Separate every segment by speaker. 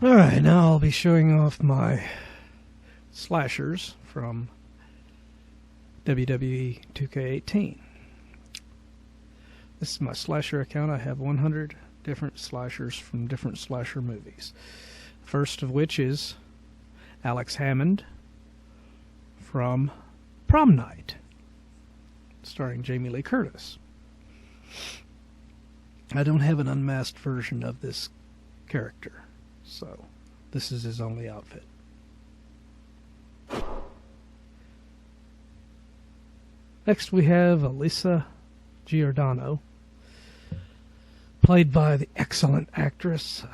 Speaker 1: Alright, now I'll be showing off my slashers from WWE 2K18. This is my slasher account. I have 100 different slashers from different slasher movies. First of which is Alex Hammond from Prom Night, starring Jamie Lee Curtis. I don't have an unmasked version of this character, so this is his only outfit. Next we have Elisa Giordano, played by the excellent actress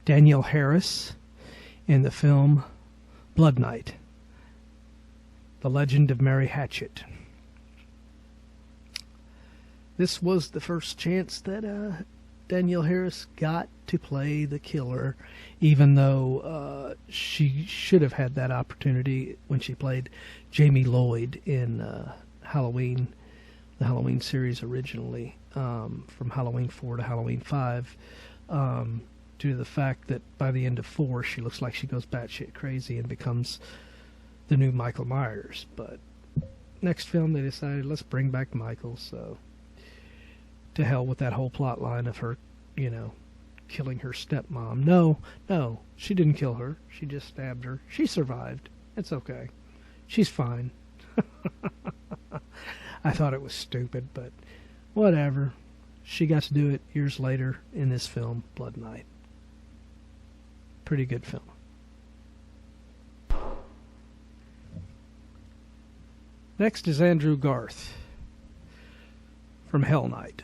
Speaker 1: Danielle Harris in the film Blood Night, The Legend of Mary Hatchet. This was the first chance that Danielle Harris got to play the killer, even though she should have had that opportunity when she played Jamie Lloyd in Halloween, the Halloween series originally, from Halloween 4 to Halloween 5, due to the fact that by the end of 4 she looks like she goes batshit crazy and becomes the new Michael Myers. But next film they decided, let's bring back Michael, so to hell with that whole plot line of her, you know, killing her stepmom. No, she didn't kill her. She just stabbed her. She survived. It's okay. She's fine. I thought it was stupid, but whatever. She got to do it years later in this film, Blood Night. Pretty good film. Next is Andrew Garth from Hell Night,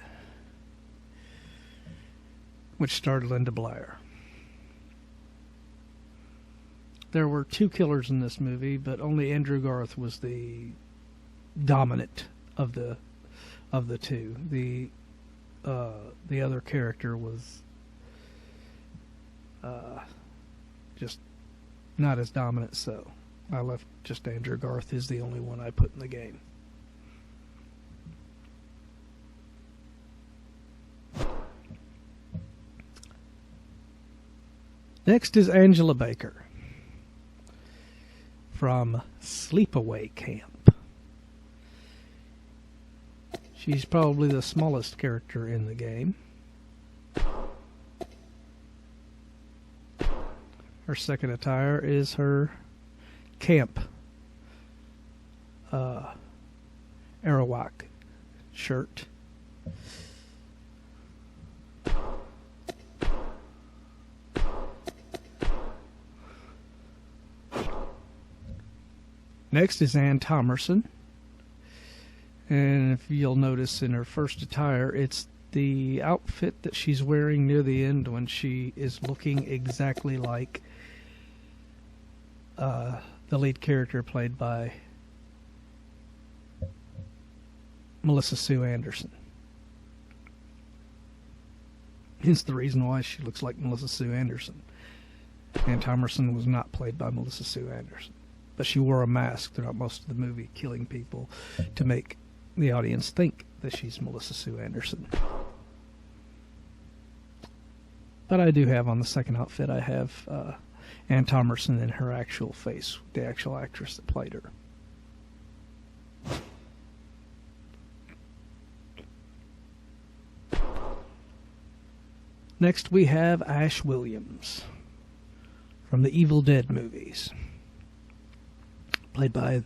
Speaker 1: which starred Linda Blair. There were 2 killers in this movie, but only Andrew Garth was the dominant of the 2. The other character was just not as dominant, so I left just Andrew Garth is the only one I put in the game. Next is Angela Baker from Sleepaway Camp. She's probably the smallest character in the game. Her second attire is her camp Arawak shirt. Next is Ann Thomerson, and if you'll notice in her first attire, it's the outfit that she's wearing near the end when she is looking exactly like the lead character played by Melissa Sue Anderson. Hence the reason why she looks like Melissa Sue Anderson. Ann Thomerson was not played by Melissa Sue Anderson, but she wore a mask throughout most of the movie, killing people to make the audience think that she's Melissa Sue Anderson. But I do have on the second outfit, I have Ann Thomerson in her actual face, the actual actress that played her. Next we have Ash Williams from the Evil Dead movies, played by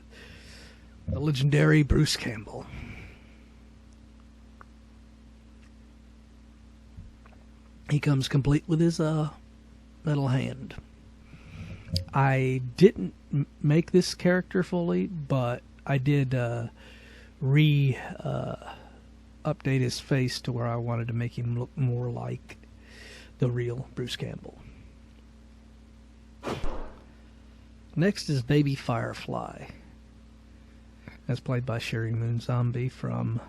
Speaker 1: the legendary Bruce Campbell. He comes complete with his metal hand. I didn't make this character fully, but I did update his face to where I wanted to make him look more like the real Bruce Campbell. Next is Baby Firefly, as played by Sherry Moon Zombie from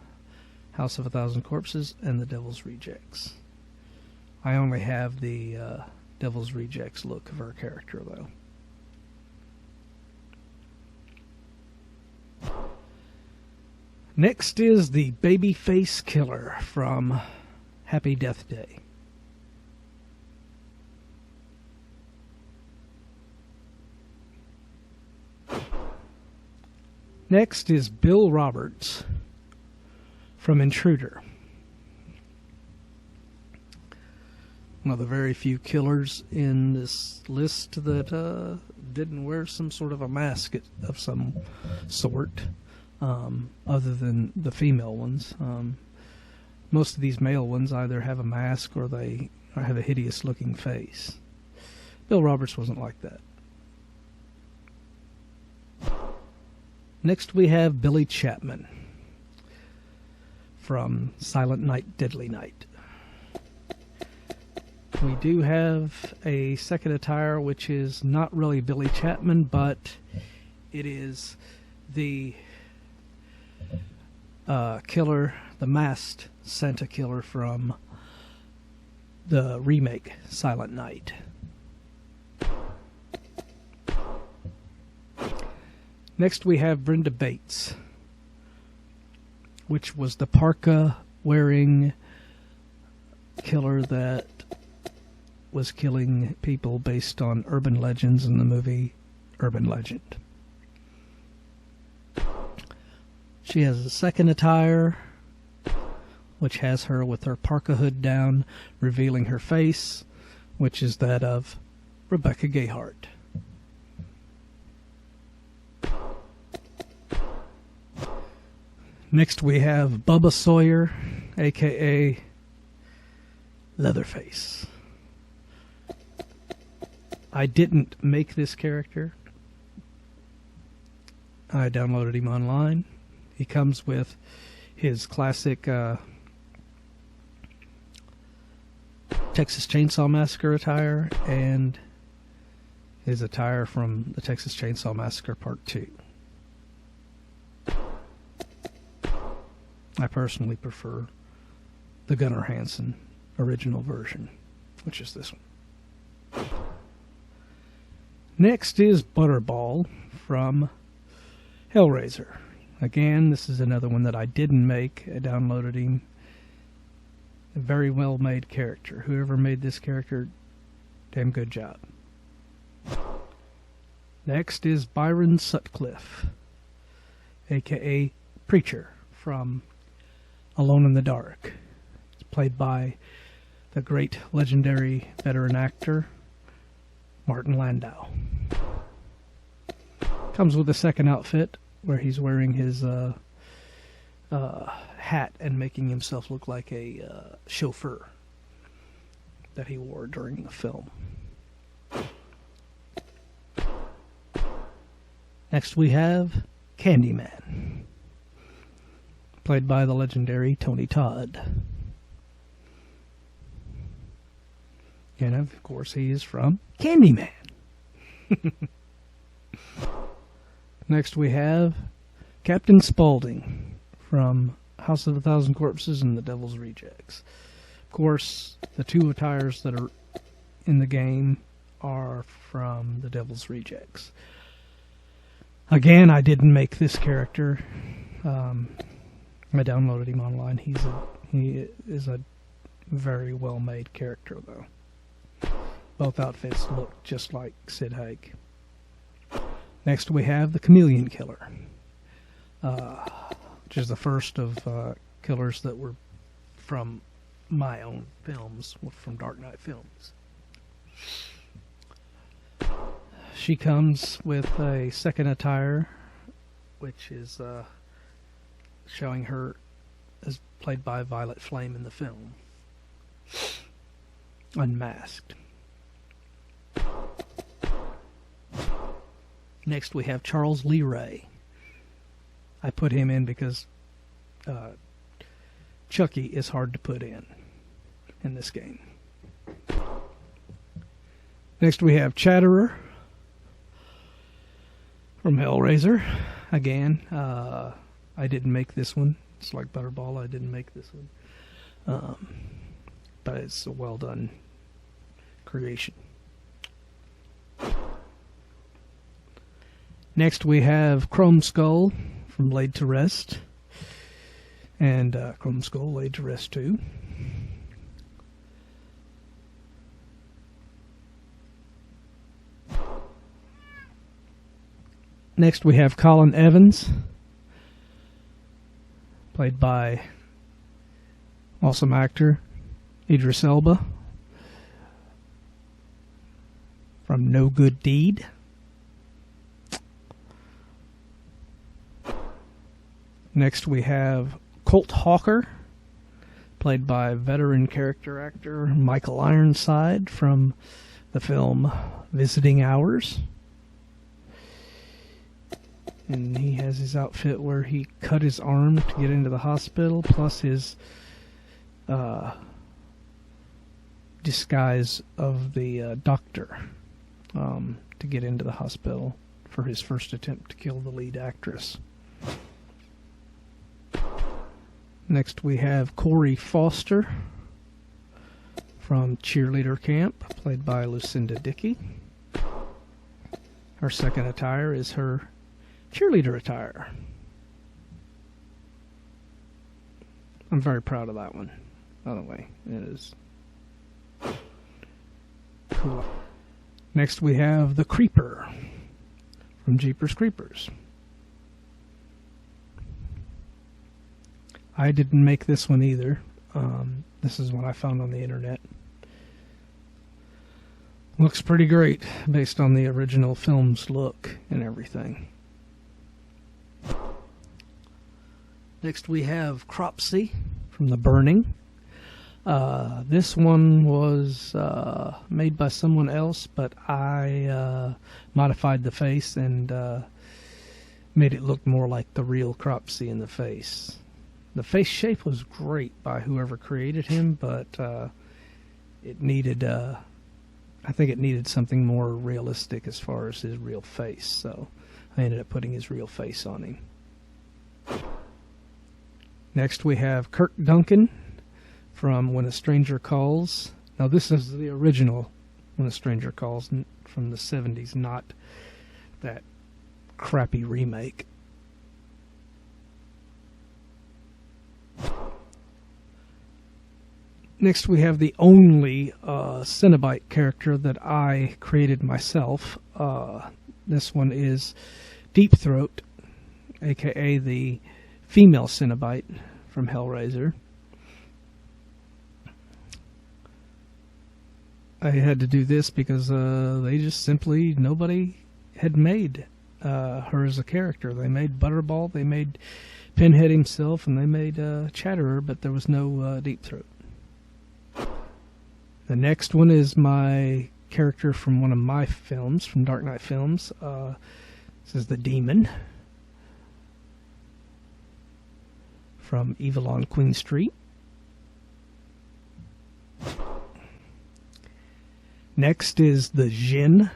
Speaker 1: House of a Thousand Corpses and The Devil's Rejects. I only have the Devil's Rejects look of her character, though. Next is the Babyface Killer from Happy Death Day. Next is Bill Roberts from Intruder. One of the very few killers in this list that didn't wear some sort of a mask of some sort, other than the female ones. Most of these male ones either have a mask or they have a hideous-looking face. Bill Roberts wasn't like that. Next we have Billy Chapman from Silent Night, Deadly Night. We do have a second attire, which is not really Billy Chapman, but it is the killer, the masked Santa killer from the remake Silent Night. Next we have Brenda Bates, which was the parka-wearing killer that was killing people based on urban legends in the movie Urban Legend. She has a second attire, which has her with her parka hood down, revealing her face, which is that of Rebecca Gayheart. Next we have Bubba Sawyer, aka Leatherface. I didn't make this character. I downloaded him online. He comes with his classic Texas Chainsaw Massacre attire and his attire from the Texas Chainsaw Massacre Part 2. I personally prefer the Gunnar Hansen original version, which is this one. Next is Butterball from Hellraiser. Again, this is another one that I didn't make. I downloaded him. A very well made character. Whoever made this character, damn good job. Next is Byron Sutcliffe, aka Preacher from Alone in the Dark. It's played by the great legendary veteran actor Martin Landau. Comes with a second outfit where he's wearing his hat and making himself look like a chauffeur that he wore during the film. Next we have Candyman, played by the legendary Tony Todd. And of course he is from Candyman. Next we have Captain Spaulding from House of a Thousand Corpses and The Devil's Rejects. Of course, the two attires that are in the game are from The Devil's Rejects. Again, I didn't make this character. I downloaded him online. He is a very well made character, though. Both outfits look just like Sid Haig. Next we have the Chameleon Killer, which is the first of killers that were from my own films, from Dark Knight Films. She comes with a second attire, which is showing her as played by Violet Flame in the film, unmasked. Next we have Charles Lee Ray. I put him in because Chucky is hard to put in this game. Next we have Chatterer from Hellraiser. Again, I didn't make this one. It's like Butterball, I didn't make this one. But it's a well done creation. Next we have Chrome Skull from Laid to Rest. And Chrome Skull laid to rest too. Next we have Colin Evans, played by awesome actor Idris Elba from No Good Deed. Next we have Colt Hawker, played by veteran character actor Michael Ironside from the film Visiting Hours. And he has his outfit where he cut his arm to get into the hospital, plus his disguise of the doctor to get into the hospital for his first attempt to kill the lead actress. Next we have Corey Foster from Cheerleader Camp, played by Lucinda Dickey. Her second attire is her cheerleader attire. I'm very proud of that one, by the way. It is cool. Next we have the Creeper from Jeepers Creepers. I didn't make this one either. This is what I found on the internet. Looks pretty great based on the original film's look and everything. Next we have Cropsey from The Burning. This one was made by someone else, but I modified the face and made it look more like the real Cropsey in the face. The face shape was great by whoever created him, but it needed, I think it needed something more realistic as far as his real face, so I ended up putting his real face on him. Next we have Kirk Duncan from When a Stranger Calls. Now this is the original When a Stranger Calls from the 70s, not that crappy remake. Next we have the only Cenobite character that I created myself. This one is Deep Throat, aka the female Cenobite from Hellraiser. I had to do this because they just simply, nobody had made her as a character. They made Butterball, they made Pinhead himself, and they made Chatterer, but there was no Deep Throat. The next one is my character from one of my films, from Dark Knight Films. This is the Demon from Evil on Queen Street. Next is the Djinn,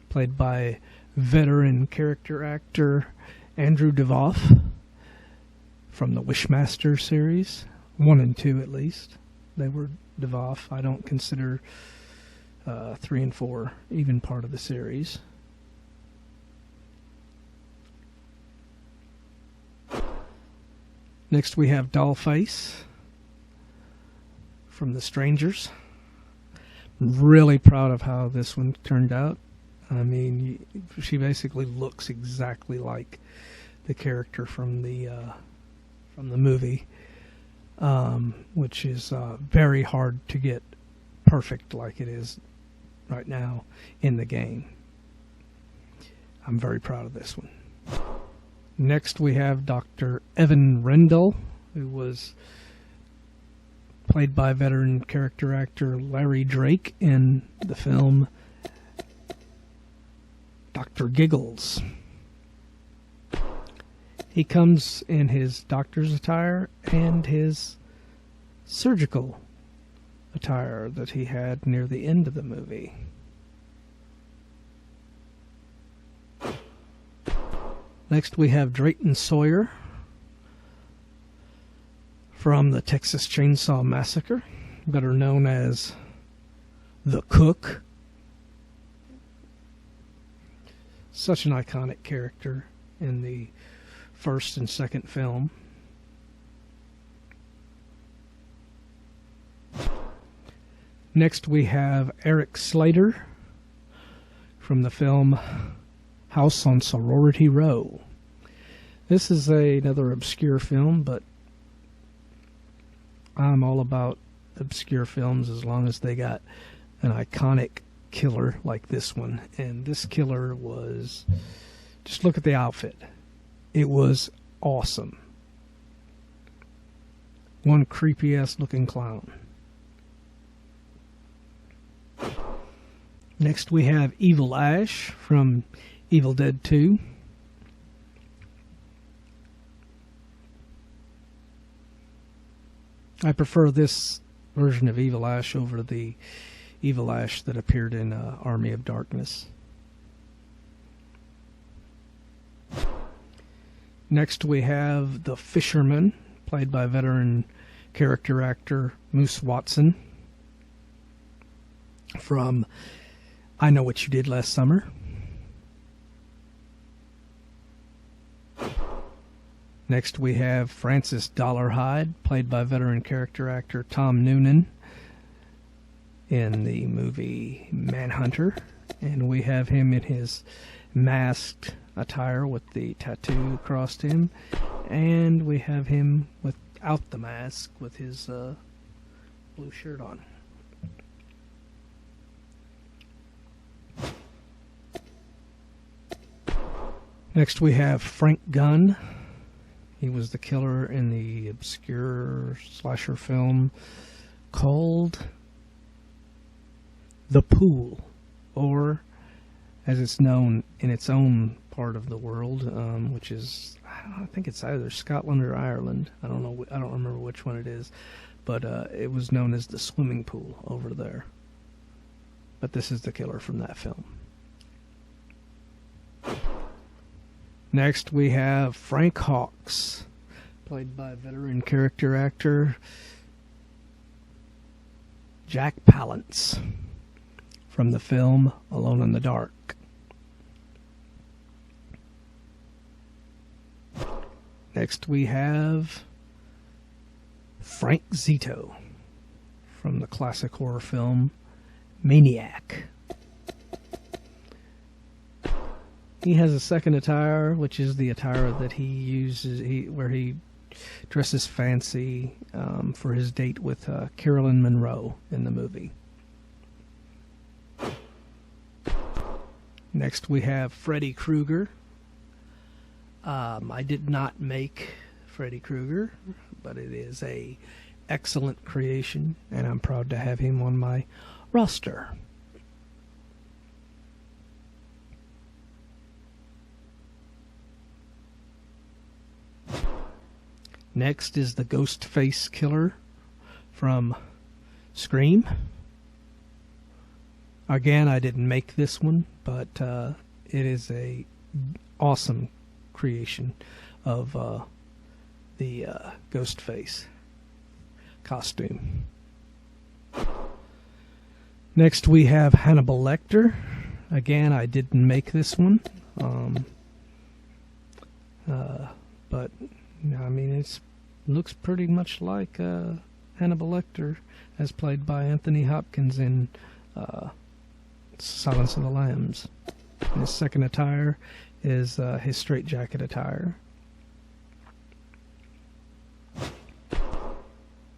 Speaker 1: played by veteran character actor Andrew Devoff from the Wishmaster series, 1 and 2 at least. They were Devoff. I don't consider 3 and 4 even part of the series. Next we have Dollface from The Strangers. Really proud of how this one turned out. I mean, she basically looks exactly like the character from the movie, which is very hard to get perfect like it is right now in the game. I'm very proud of this one. Next we have Dr. Evan Rendell, who was played by veteran character actor Larry Drake in the film Dr. Giggles. He comes in his doctor's attire and his surgical attire that he had near the end of the movie. Next we have Drayton Sawyer from the Texas Chainsaw Massacre, better known as the Cook. Such an iconic character in the first and second film. Next we have Eric Slater from the film House on Sorority Row. This is another obscure film, but I'm all about obscure films as long as they got an iconic killer like this one. And this killer was, just look at the outfit. It was awesome. One creepy ass looking clown. Next we have Evil Ash from Evil Dead 2. I prefer this version of Evil Ash over the Evil Ash that appeared in Army of Darkness. Next we have the Fisherman, played by veteran character actor Moose Watson from I Know What You Did Last Summer. Next we have Francis Dollarhide, played by veteran character actor Tom Noonan in the movie Manhunter. And we have him in his masked attire with the tattoo across him. And we have him without the mask with his blue shirt on. Next we have Frank Gunn. He was the killer in the obscure slasher film called The Pool, or as it's known in its own part of the world, which is, I think it's either Scotland or Ireland. I don't know. I don't remember which one it is, but it was known as the swimming pool over there. But this is the killer from that film. Next we have Frank Hawks, played by veteran character actor Jack Palance from the film Alone in the Dark. Next we have Frank Zito from the classic horror film Maniac. He has a second attire, which is the attire that he uses, where he dresses fancy for his date with Carolyn Monroe in the movie. Next we have Freddy Krueger. I did not make Freddy Krueger, but it is a excellent creation, and I'm proud to have him on my roster. Next is the Ghostface Killer from Scream. Again, I didn't make this one, but it is a awesome creation of the Ghostface costume. Next we have Hannibal Lecter. Again, I didn't make this one, but I mean, it looks pretty much like Hannibal Lecter as played by Anthony Hopkins in Silence of the Lambs. And his second attire is his straitjacket attire.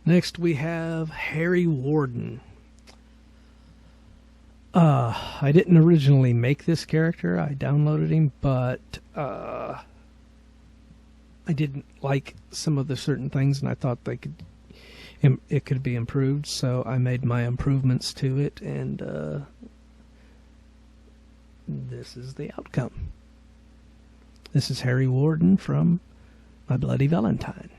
Speaker 1: Next we have Harry Warden. I didn't originally make this character. I downloaded him, but I didn't like some of the certain things, and I thought it could be improved, so I made my improvements to it, and this is the outcome. This is Harry Warden from My Bloody Valentine.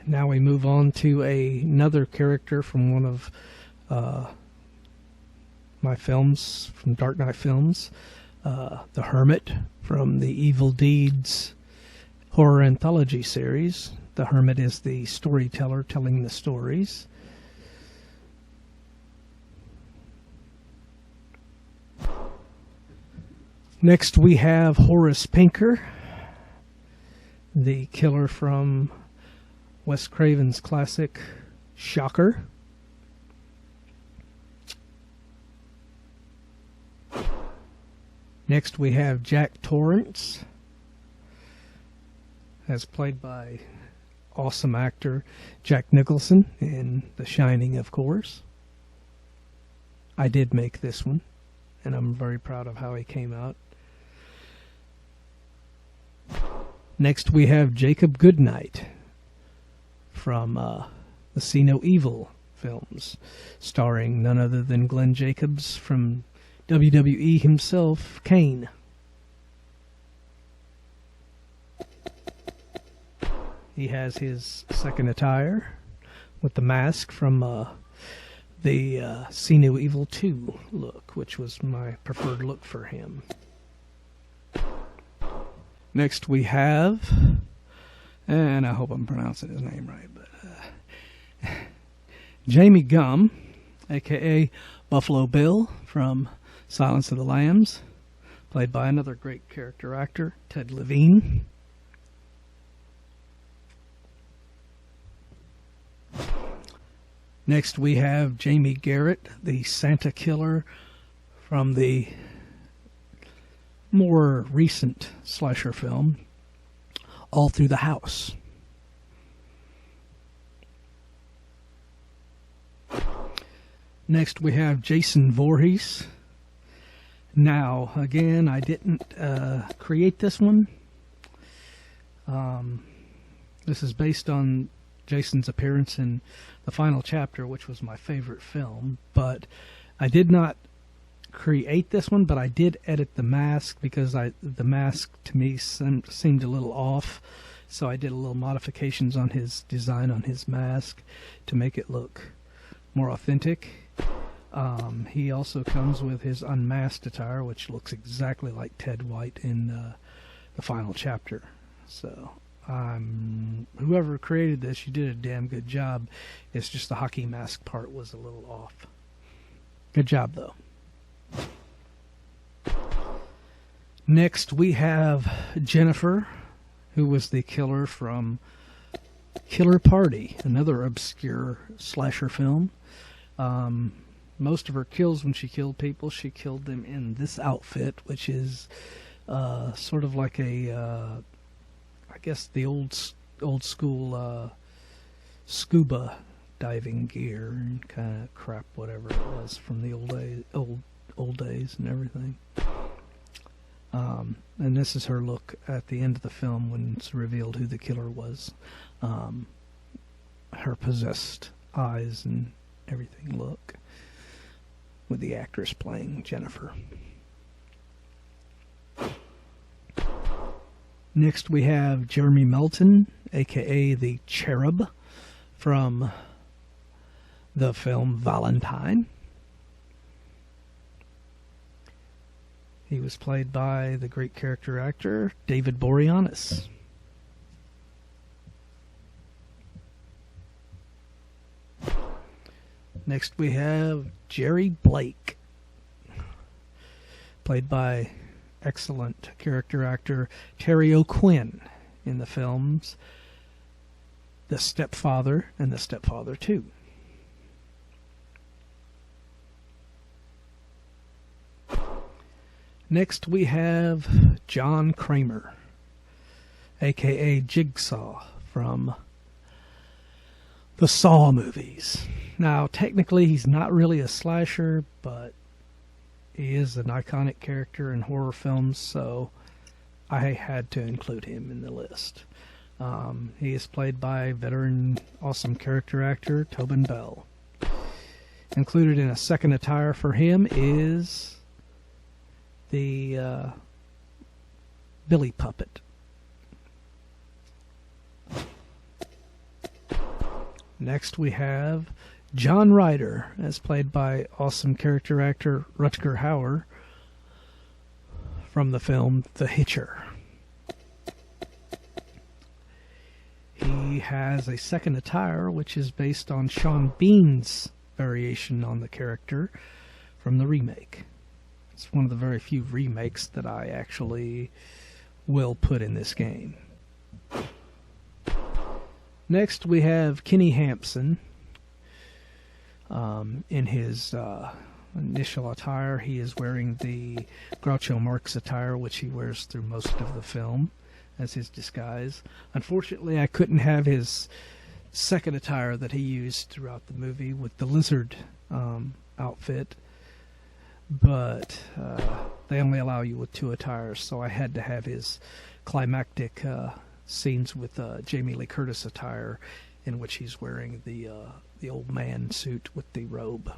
Speaker 1: Now we move on to another character from one of my films, from Dark Knight Films, The Hermit from the Evil Deeds horror anthology series. The Hermit is the storyteller telling the stories. Next we have Horace Pinker, the killer from Wes Craven's classic Shocker. Next we have Jack Torrance, as played by awesome actor Jack Nicholson in The Shining, of course. I did make this one, and I'm very proud of how he came out. Next we have Jacob Goodnight from the See No Evil films, starring none other than Glenn Jacobs from WWE himself, Kane. He has his second attire with the mask from the See No Evil 2 look, which was my preferred look for him. Next we have, and I hope I'm pronouncing his name right, but Jamie Gum, aka Buffalo Bill from Silence of the Lambs, played by another great character actor, Ted Levine. Next we have Jamie Garrett, the Santa killer from the more recent slasher film, All Through the House. Next we have Jason Voorhees. Now, again, I didn't create this one. This is based on Jason's appearance in the final chapter, which was my favorite film, but I did not create this one, but I did edit the mask because the mask to me seemed a little off, so I did a little modifications on his design on his mask to make it look more authentic. He also comes with his unmasked attire, which looks exactly like Ted White in the final chapter. So whoever created this, you did a damn good job. It's just the hockey mask part was a little off. Good job, though. Next, we have Jennifer, who was the killer from Killer Party, another obscure slasher film. Most of her kills, when she killed people, she killed them in this outfit, which is sort of like a, I guess the old school scuba diving gear and kind of crap, whatever it was from the old days and everything. And this is her look at the end of the film when it's revealed who the killer was. Her possessed eyes and everything look, with the actress playing Jennifer. Next we have Jeremy Melton, aka the Cherub from the film Valentine. He was played by the great character actor David Boreanaz. Next we have Jerry Blake, played by excellent character actor Terry O'Quinn in the films The Stepfather and The Stepfather 2. Next we have John Kramer, aka Jigsaw from the Saw movies. Now, technically he's not really a slasher, but he is an iconic character in horror films, so I had to include him in the list. He is played by veteran, awesome character actor Tobin Bell. Included in a second attire for him is the Billy puppet. Next we have John Ryder, as played by awesome character actor Rutger Hauer from the film The Hitcher. He has a second attire, which is based on Sean Bean's variation on the character from the remake. It's one of the very few remakes that I actually will put in this game. Next, we have Kenny Hampson. In his initial attire, he is wearing the Groucho Marx attire, which he wears through most of the film as his disguise. Unfortunately, I couldn't have his second attire that he used throughout the movie with the lizard outfit, but they only allow you with 2 attires, so I had to have his climactic scenes with Jamie Lee Curtis attire, in which he's wearing the old man suit with the robe.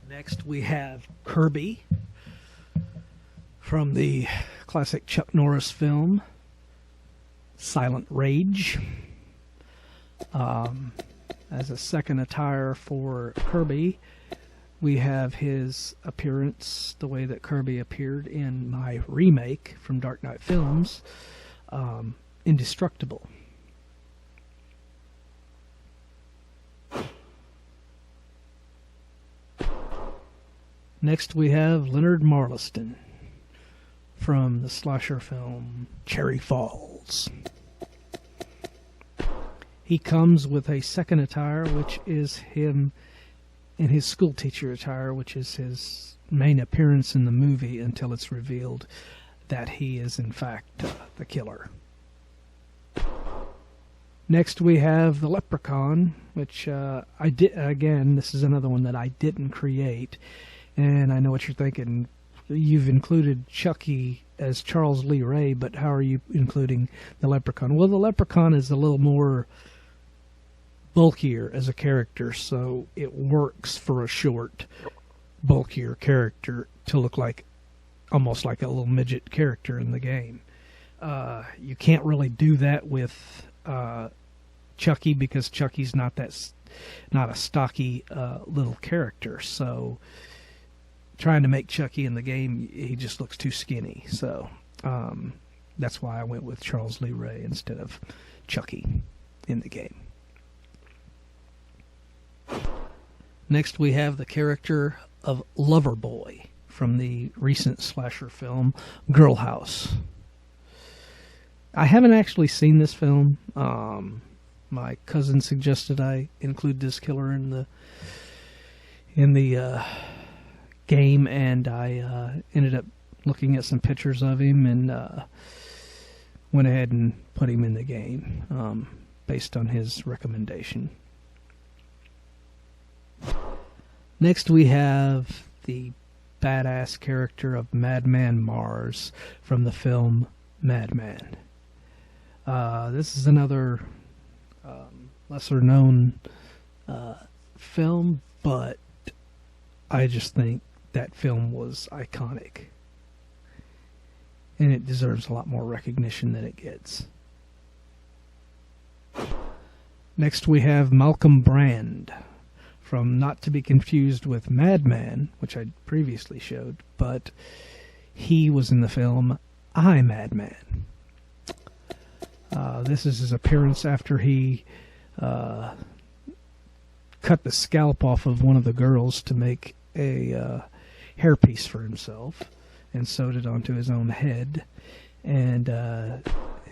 Speaker 1: Next we have Kirby from the classic Chuck Norris film Silent Rage. As a second attire for Kirby, we have his appearance, the way that Kirby appeared in my remake from Dark Knight Films, Indestructible. Next we have Leonard Marleston from the slasher film Cherry Falls. He comes with a second attire, which is him in his schoolteacher attire, which is his main appearance in the movie until it's revealed that he is in fact the killer. Next we have the Leprechaun, which I did, again, this is another one that I didn't create, and I know what you're thinking. You've included Chucky as Charles Lee Ray, but how are you including the Leprechaun? Well, the Leprechaun is a little more bulkier as a character, so it works for a short, bulkier character to look like almost like a little midget character in the game. You can't really do that with Chucky, because Chucky's not a stocky little character. So trying to make Chucky in the game, he just looks too skinny. So that's why I went with Charles Lee Ray instead of Chucky in the game. Next we have the character of Loverboy from the recent slasher film Girl House. I haven't actually seen this film. My cousin suggested I include this killer in the game, and I ended up looking at some pictures of him and went ahead and put him in the game based on his recommendation. Next we have the badass character of Madman Mars from the film Madman. This is another lesser known film, but I just think that film was iconic, and it deserves a lot more recognition than it gets. Next we have Malcolm Brand, from not to be confused with Madman, which I previously showed, but he was in the film I, Madman. This is his appearance after he cut the scalp off of one of the girls to make a hairpiece for himself and sewed it onto his own head. And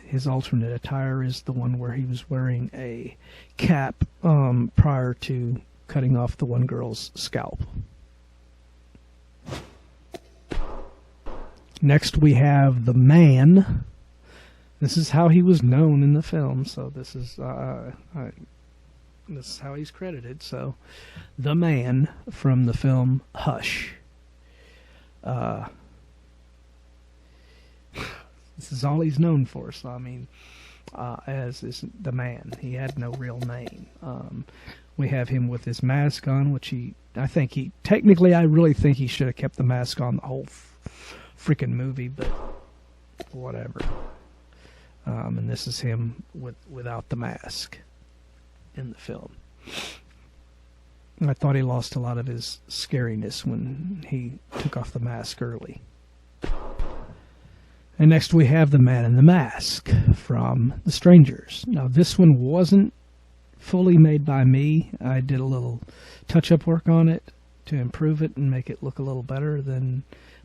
Speaker 1: his alternate attire is the one where he was wearing a cap prior to cutting off the one girl's scalp. Next we have the Man. This is how he was known in the film, so this is how he's credited. So, the Man from the film Hush. This is all he's known for. So I mean, as is the Man. He had no real name. We have him with his mask on, which I really think he should have kept the mask on the whole freaking movie, but whatever. And this is him without the mask in the film. I thought he lost a lot of his scariness when he took off the mask early. And next we have the Man in the Mask from The Strangers. Now this one wasn't fully made by me. I did a little touch-up work on it to improve it and make it look a little better,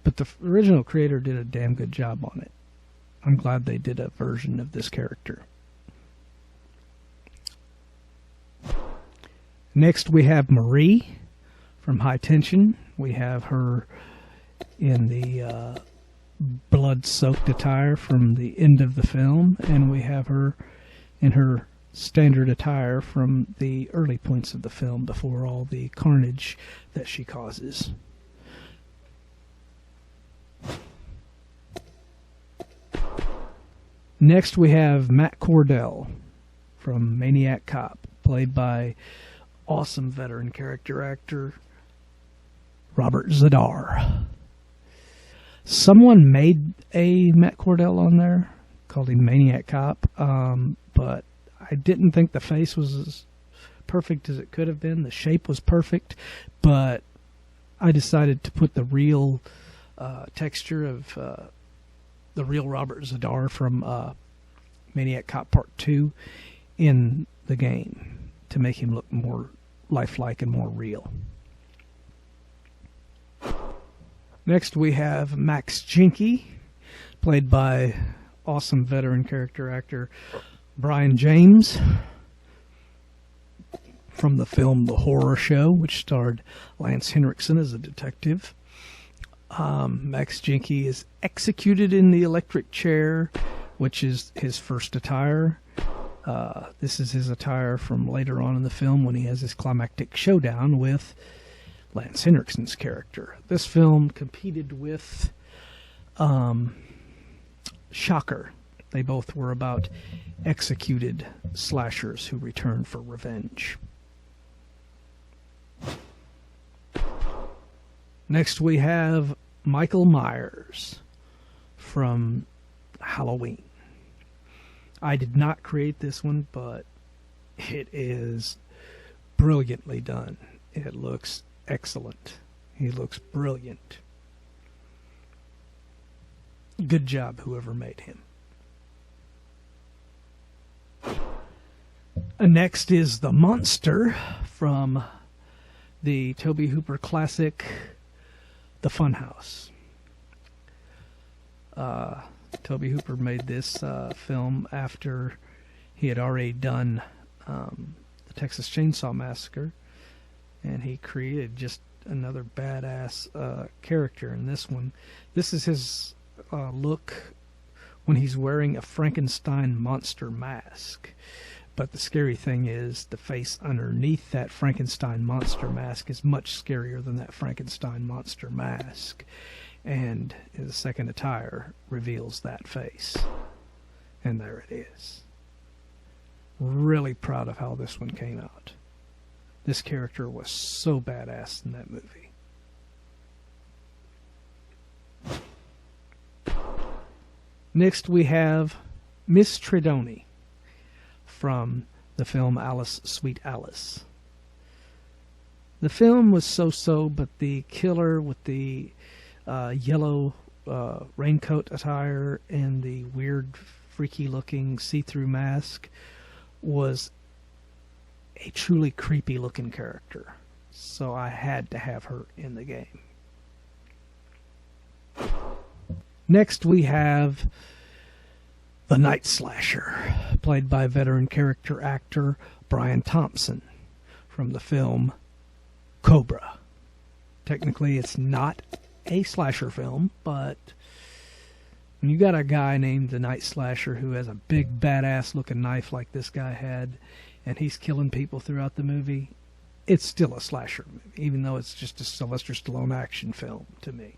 Speaker 1: but the original creator did a damn good job on it. I'm glad they did a version of this character. Next we have Marie from High Tension. We have her in the blood-soaked attire from the end of the film, and we have her in her standard attire from the early points of the film before all the carnage that she causes. Next we have Matt Cordell from Maniac Cop, played by awesome veteran character actor Robert Zadar. Someone made a Matt Cordell on there, called him Maniac Cop, but I didn't think the face was as perfect as it could have been. The shape was perfect, but I decided to put the real texture of the real Robert Zadar from Maniac Cop Part 2 in the game to make him look more lifelike and more real. Next we have Max Jinke, played by awesome veteran character actor Brian James from the film The Horror Show, which starred Lance Henriksen as a detective. Max Jinke is executed in the electric chair, which is his first attire. This is his attire from later on in the film when he has his climactic showdown with Lance Henriksen's character. This film competed with Shocker. They both were about executed slashers who return for revenge. Next we have Michael Myers from Halloween. I did not create this one, but it is brilliantly done. It looks excellent. He looks brilliant. Good job, whoever made him. Next is the monster from the Tobe Hooper classic, The Funhouse. Tobe Hooper made this film after he had already done the Texas Chainsaw Massacre, and he created just another badass character in this one. This is his look when he's wearing a Frankenstein monster mask. But the scary thing is the face underneath that Frankenstein monster mask is much scarier than that Frankenstein monster mask. And the second attire reveals that face. And there it is. Really proud of how this one came out. This character was so badass in that movie. Next we have Miss Tredoni from the film Alice, Sweet Alice. The film was so-so, but the killer with the yellow raincoat attire and the weird, freaky-looking see-through mask was a truly creepy-looking character. So I had to have her in the game. Next we have the Night Slasher, played by veteran character actor Brian Thompson from the film Cobra. Technically it's not a slasher film, but when you got a guy named the Night Slasher who has a big badass looking knife like this guy had, and he's killing people throughout the movie, it's still a slasher movie, even though it's just a Sylvester Stallone action film to me.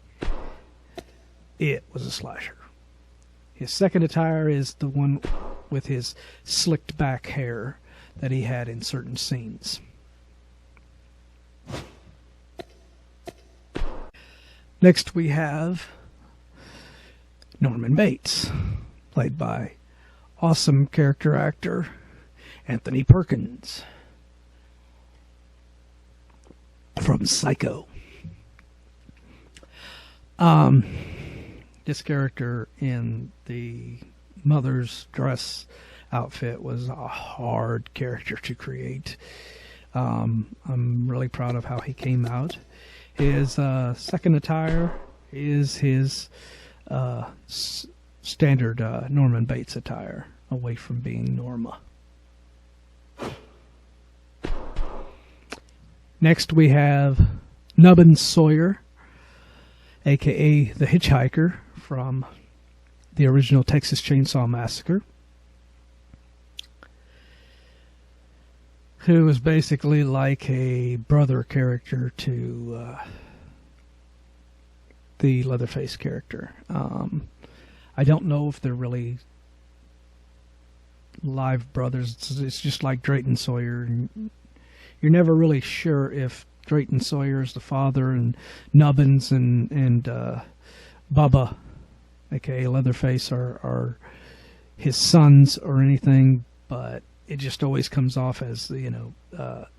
Speaker 1: It was a slasher. His second attire is the one with his slicked back hair that he had in certain scenes. Next we have Norman Bates, played by awesome character actor Anthony Perkins from Psycho. This character in the mother's dress outfit was a hard character to create. I'm really proud of how he came out. His second attire is his standard Norman Bates attire, away from being Norma. Next we have Nubbin Sawyer, aka the Hitchhiker from the original Texas Chainsaw Massacre, who was basically like a brother character to the Leatherface character. I don't know if they're really live brothers. It's just like Drayton Sawyer. You're never really sure if Drayton Sawyer is the father and Nubbins and Bubba, aka Leatherface, are his sons or anything, but it just always comes off as, you know,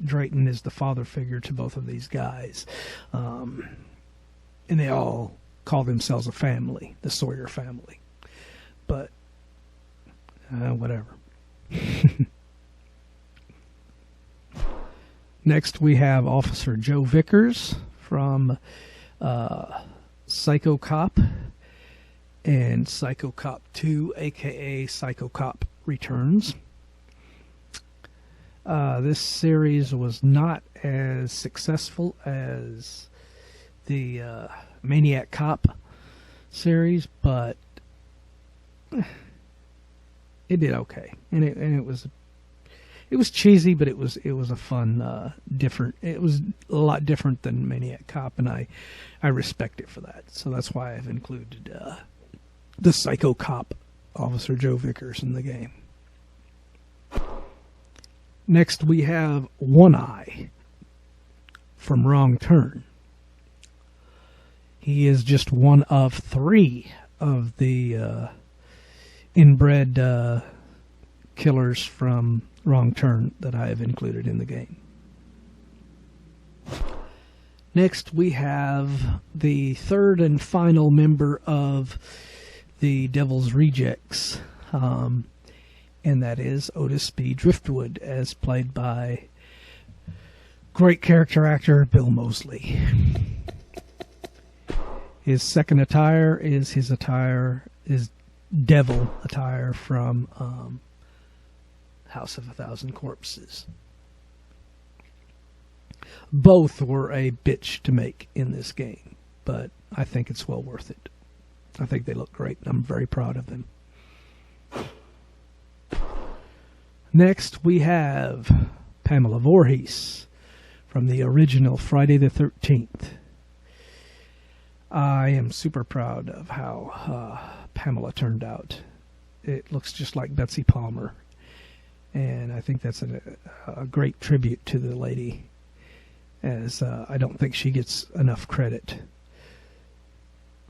Speaker 1: Drayton is the father figure to both of these guys. And they all call themselves a family, the Sawyer family. But, whatever. Next we have Officer Joe Vickers from Psycho Cop and Psycho Cop 2, aka Psycho Cop Returns. This series was not as successful as the Maniac Cop series, but it did okay, and it was cheesy, but it was a fun, different. It was a lot different than Maniac Cop, and I respect it for that. So that's why I've included the Psycho Cop Officer Joe Vickers in the game. Next we have One Eye from Wrong Turn. He is just one of 3 of the inbred killers from Wrong Turn that I have included in the game. Next we have the third and final member of the Devil's Rejects, and that is Otis B. Driftwood, as played by great character actor Bill Moseley. His second attire is his devil attire from House of a Thousand Corpses. Both were a bitch to make in this game, but I think it's well worth it. I think they look great, and I'm very proud of them. Next, we have Pamela Voorhees from the original Friday the 13th. I am super proud of how Pamela turned out. It looks just like Betsy Palmer, and I think that's a great tribute to the lady, as I don't think she gets enough credit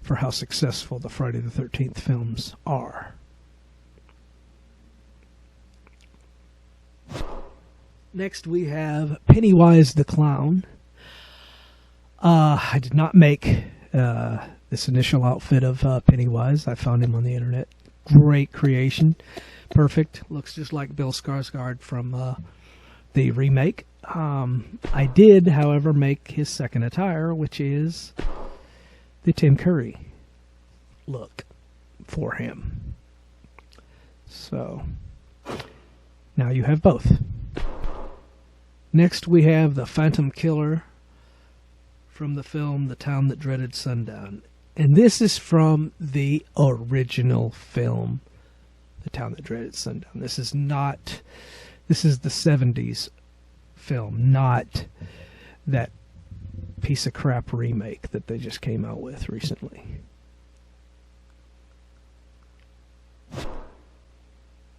Speaker 1: for how successful the Friday the 13th films are. Next we have Pennywise the Clown. I did not make this initial outfit of Pennywise. I found him on the internet. Great creation. Perfect. Looks just like Bill Skarsgård from the remake. I did, however, make his second attire, which is the Tim Curry look for him. So, now you have both. Next we have the Phantom Killer from the film The Town That Dreaded Sundown. And this is from the original film, The Town That Dreaded Sundown. This is the 70s film, not that piece of crap remake that they just came out with recently.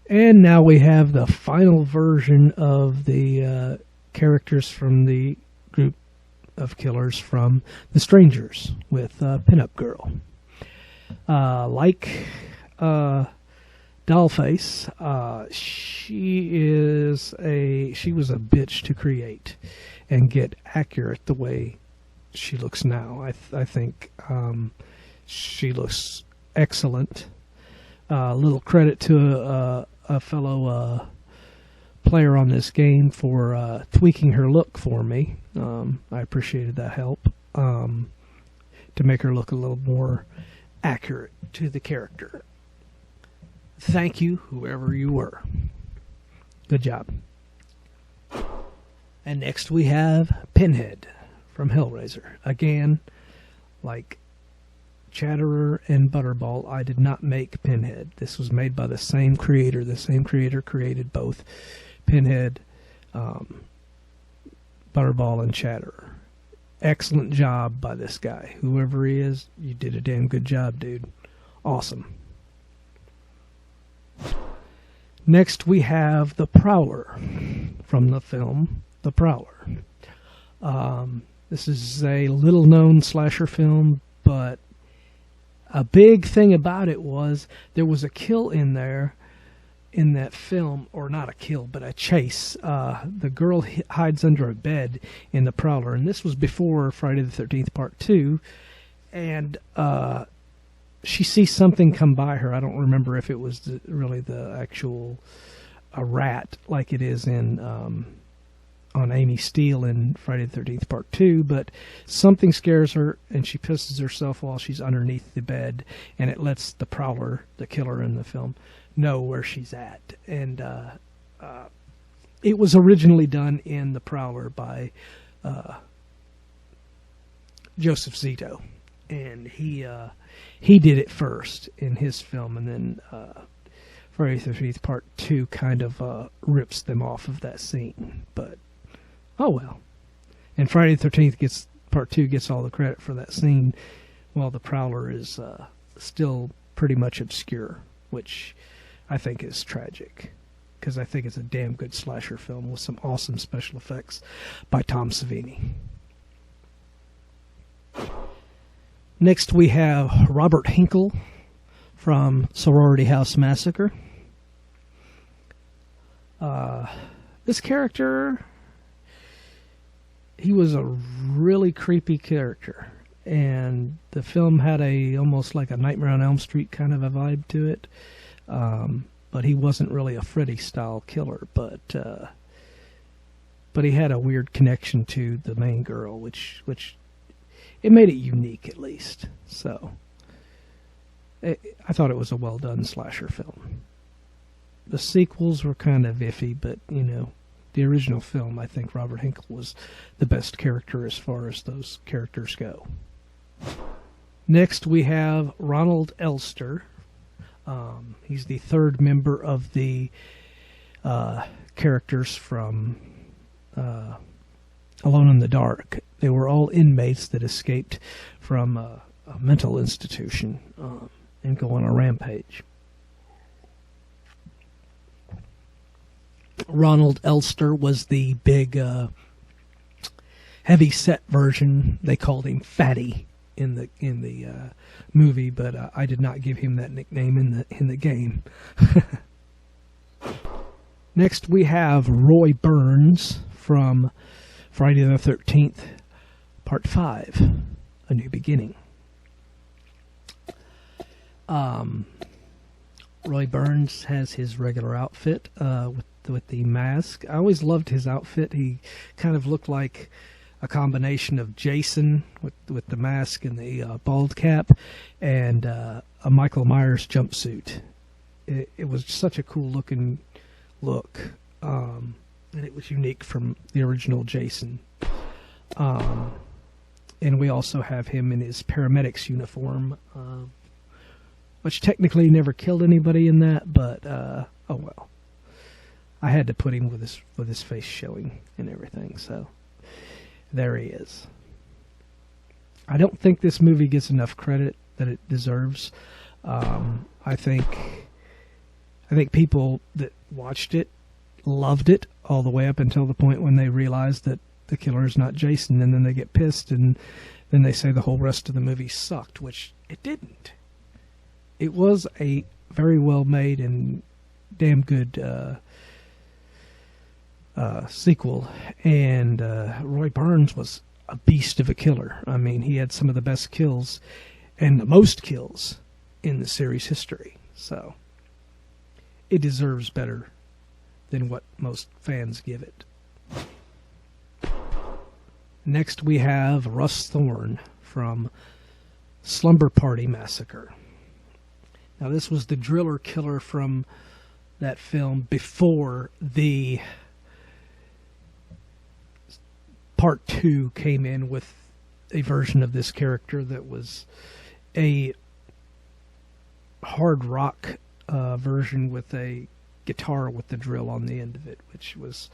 Speaker 1: And now we have the final version of the characters from the group of killers from The Strangers with Pinup Girl. Like Dollface, she was a bitch to create and get accurate the way she looks now. I think she looks excellent. Little credit to a fellow player on this game for tweaking her look for me. I appreciated that help to make her look a little more accurate to the character. Thank you, whoever you were. Good job. And next we have Pinhead from Hellraiser. Again, like Chatterer and Butterball, I did not make Pinhead. This was made by the same creator. The same creator created both Pinhead, Butterball, and Chatterer. Excellent job by this guy. Whoever he is, you did a damn good job, dude. Awesome. Next we have the Prowler from the film The Prowler. This is a little-known slasher film, but a big thing about it was there was a kill in there in that film, or not a kill, but a chase. The girl hides under a bed in The Prowler, and this was before Friday the 13th Part 2, and she sees something come by her. I don't remember if it was really the actual a rat like it is in on Amy Steele in Friday the 13th Part 2, but something scares her, and she pisses herself while she's underneath the bed, and it lets the Prowler, the killer in the film, know where she's at. And it was originally done in The Prowler by Joseph Zito, and he did it first in his film, and then Friday the 13th Part 2 kind of rips them off of that scene, but oh well. And Friday the 13th Part 2 gets all the credit for that scene, while The Prowler is still pretty much obscure, which I think is tragic, because I think it's a damn good slasher film with some awesome special effects by Tom Savini. Next we have Robert Hinkle from Sorority House Massacre. This character, he was a really creepy character, and the film had almost like a Nightmare on Elm Street kind of a vibe to it, but he wasn't really a Freddy style killer, but he had a weird connection to the main girl, which it made it unique, at least. So I thought it was a well done slasher film. The sequels were kind of iffy, but the original film, I think Robert Hinkle was the best character as far as those characters go. Next we have Ronald Elster. He's the third member of the characters from Alone in the Dark. They were all inmates that escaped from a mental institution and go on a rampage. Ronald Elster was the big, heavy-set version. They called him Fatty in the movie, but I did not give him that nickname in the game. Next, we have Roy Burns from Friday the 13th, Part 5, A New Beginning. Roy Burns has his regular outfit with the mask. I always loved his outfit. He kind of looked like a combination of Jason with the mask and the bald cap and a Michael Myers jumpsuit. It was such a cool looking look, and it was unique from the original Jason. And we also have him in his paramedic's uniform, which technically never killed anybody in that, but oh well. I had to put him with his face showing and everything, so there he is. I don't think this movie gets enough credit that it deserves. I think people that watched it loved it all the way up until the point when they realized that the killer is not Jason, and then they get pissed, and then they say the whole rest of the movie sucked, which it didn't. It was a very well made and damn good sequel, and Roy Burns was a beast of a killer. I mean, he had some of the best kills and the most kills in the series history, so it deserves better than what most fans give it. Next we have Russ Thorne from Slumber Party Massacre. Now this was the driller killer from that film before the Part 2 came in with a version of this character that was a hard rock version with a guitar with the drill on the end of it, which was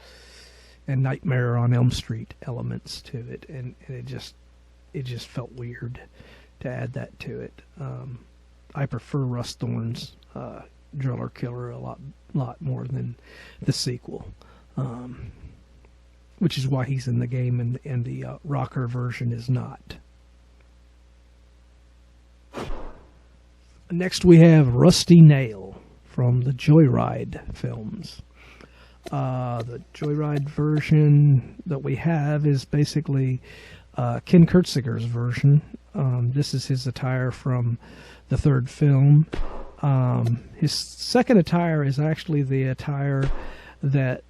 Speaker 1: a Nightmare on Elm Street elements to it, and it just felt weird to add that to it. I prefer Russ Thorne's Driller Killer a lot more than the sequel, which is why he's in the game and the rocker version is not. Next we have Rusty Nail from the Joyride films. The Joyride version that we have is basically Ken Kurtziger's version. This is his attire from the third film. His second attire is actually the attire that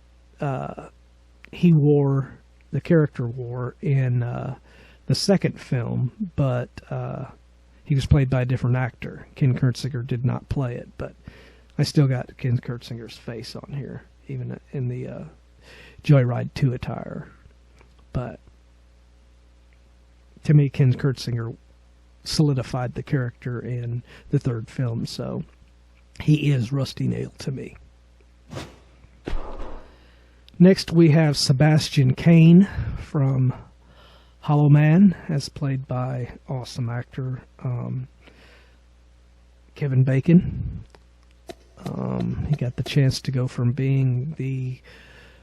Speaker 1: he wore, the character wore, in the second film, but he was played by a different actor. Ken Kurtziger did not play it, but I still got Ken Kurtziger's face on here, even in the Joyride 2 attire. But to me, Ken Kurtziger solidified the character in the third film, so he is Rusty Nail to me. Next we have Sebastian Cain from Hollow Man, as played by awesome actor Kevin Bacon. He got the chance to go from being the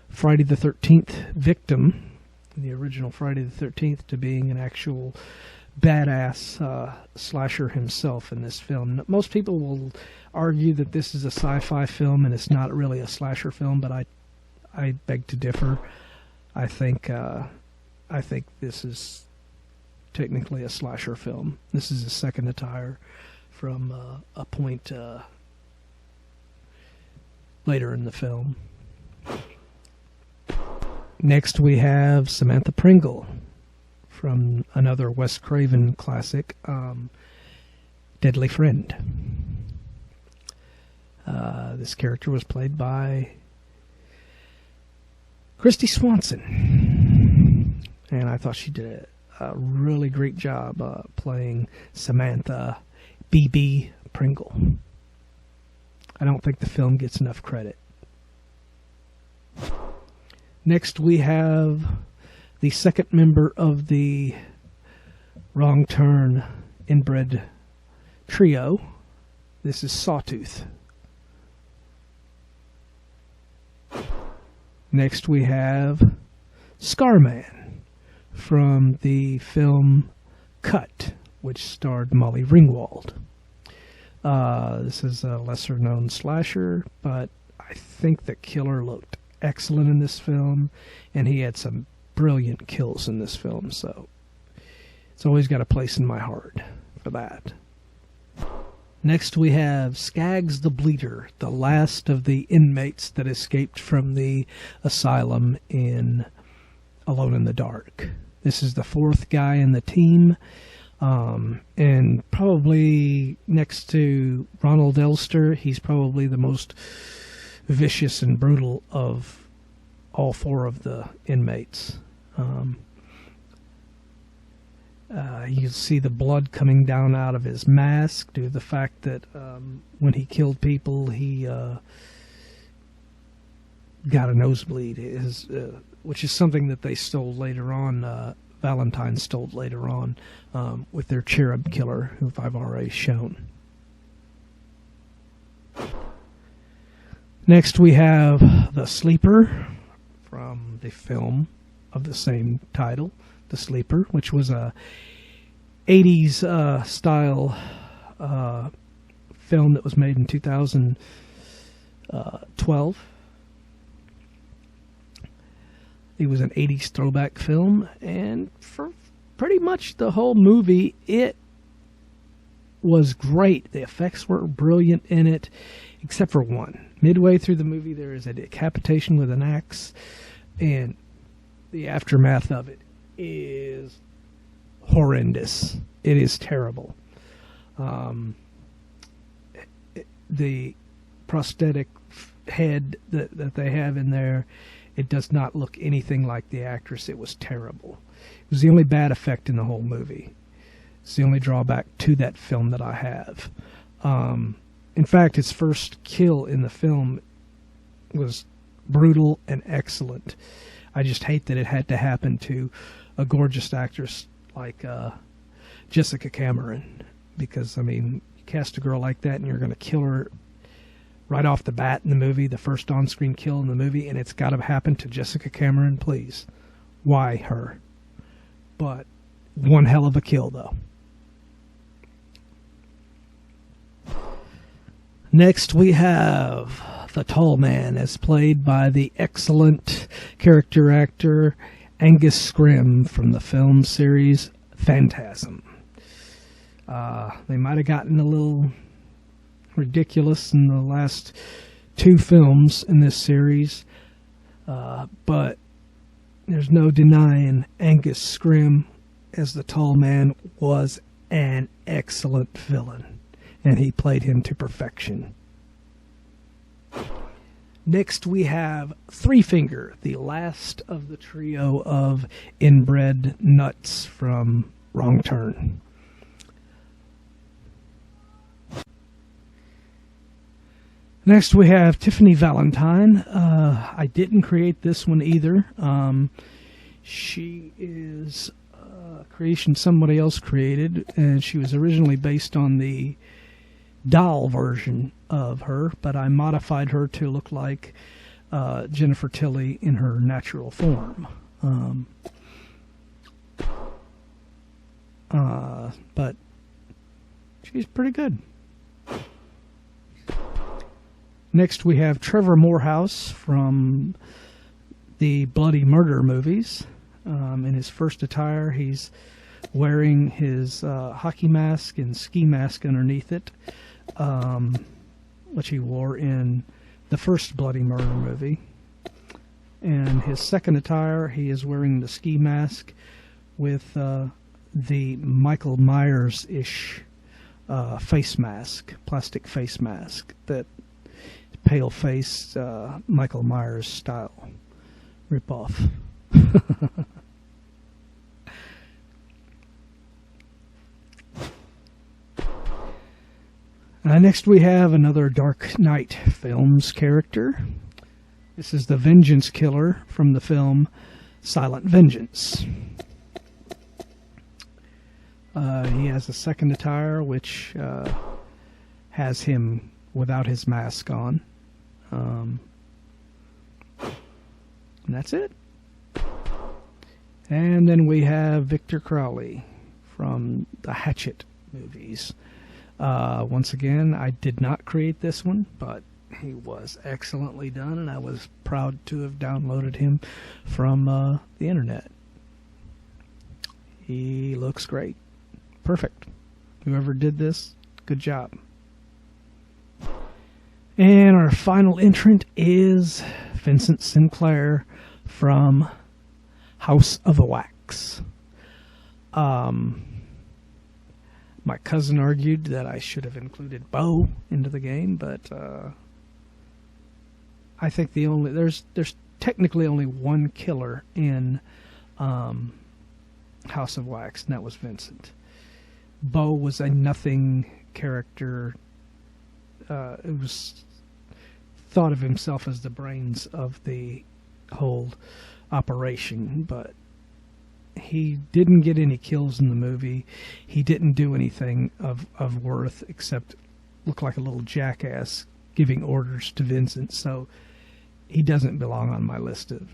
Speaker 1: Friday the 13th victim, the original Friday the 13th, to being an actual badass slasher himself in this film. Most people will argue that this is a sci-fi film and it's not really a slasher film, but I beg to differ. I think this is technically a slasher film. This is his second attire from a point later in the film. Next we have Samantha Pringle from another Wes Craven classic, Deadly Friend. This character was played by Christy Swanson, and I thought she did a really great job playing Samantha B.B. Pringle. I don't think the film gets enough credit. Next we have the second member of the Wrong Turn inbred trio. This is Sawtooth. Next we have Scarman from the film Cut, which starred Molly Ringwald. This is a lesser-known slasher, but I think the killer looked excellent in this film, and he had some brilliant kills in this film, so it's always got a place in my heart for that. Next we have Skaggs the Bleeder, the last of the inmates that escaped from the asylum in Alone in the Dark. This is the fourth guy in the team, and probably next to Ronald Elster, he's probably the most vicious and brutal of all four of the inmates. You see the blood coming down out of his mask due to the fact that when he killed people, he got a nosebleed, which is something that they stole later on. Valentine stole later on with their cherub killer, who I've already shown. Next we have The Sleeper from the film of the same title, The Sleeper, which was a 80s style film that was made in 2012. It was an 80s throwback film, and for pretty much the whole movie, it was great. The effects were brilliant in it, except for one. Midway through the movie, there is a decapitation with an axe, and the aftermath of it is horrendous. It is terrible. The prosthetic head that they have in there, it does not look anything like the actress. It was terrible. It was the only bad effect in the whole movie. It's the only drawback to that film that I have. In fact, its first kill in the film was brutal and excellent. I just hate that it had to happen to a gorgeous actress like Jessica Cameron, because, I mean, you cast a girl like that and you're going to kill her right off the bat in the movie, the first on-screen kill in the movie, and it's got to happen to Jessica Cameron, please. Why her? But one hell of a kill, though. Next we have the Tall Man, as played by the excellent character actor Angus Scrimm from the film series Phantasm. They might have gotten a little ridiculous in the last two films in this series, but there's no denying Angus Scrimm as the Tall Man was an excellent villain, and he played him to perfection. Next we have Three Finger, the last of the trio of inbred nuts from Wrong Turn. Next we have Tiffany Valentine. I didn't create this one either. She is a creation somebody else created, and she was originally based on the doll version of her, but I modified her to look like Jennifer Tilly in her natural form. But she's pretty good. Next we have Trevor Morehouse from the Bloody Murder movies. In his first attire, he's wearing his hockey mask and ski mask underneath it, which he wore in the first Bloody Murder movie. And his second attire, he is wearing the ski mask with the Michael Myers-ish face mask, plastic face mask, that pale-faced Michael Myers style ripoff. Next we have another Dark Knight Films character. This is the Vengeance Killer from the film Silent Vengeance. He has a second attire which has him without his mask on. And that's it. And then we have Victor Crowley from the Hatchet movies. Once again, I did not create this one, but he was excellently done, and I was proud to have downloaded him from the internet. He looks great. Perfect. Whoever did this, good job. And our final entrant is Vincent Sinclair from House of Wax. My cousin argued that I should have included Bo into the game, but I think there's technically only one killer in House of Wax, and that was Vincent. Bo was a nothing character. It was thought of himself as the brains of the whole operation, but he didn't get any kills in the movie. He didn't do anything of worth except look like a little jackass giving orders to Vincent, so he doesn't belong on my list of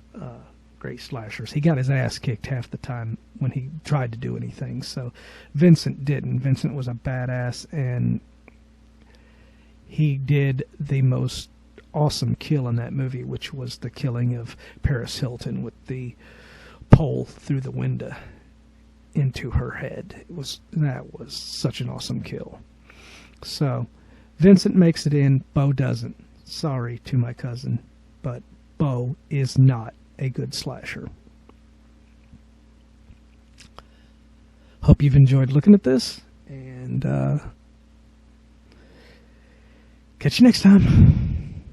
Speaker 1: great slashers. He got his ass kicked half the time when he tried to do anything, so Vincent didn't. Vincent was a badass, and he did the most awesome kill in that movie, which was the killing of Paris Hilton with the pole through the window into her head. That was such an awesome kill. So, Vincent makes it in, Bo doesn't. Sorry to my cousin, but Bo is not a good slasher. Hope you've enjoyed looking at this, and catch you next time.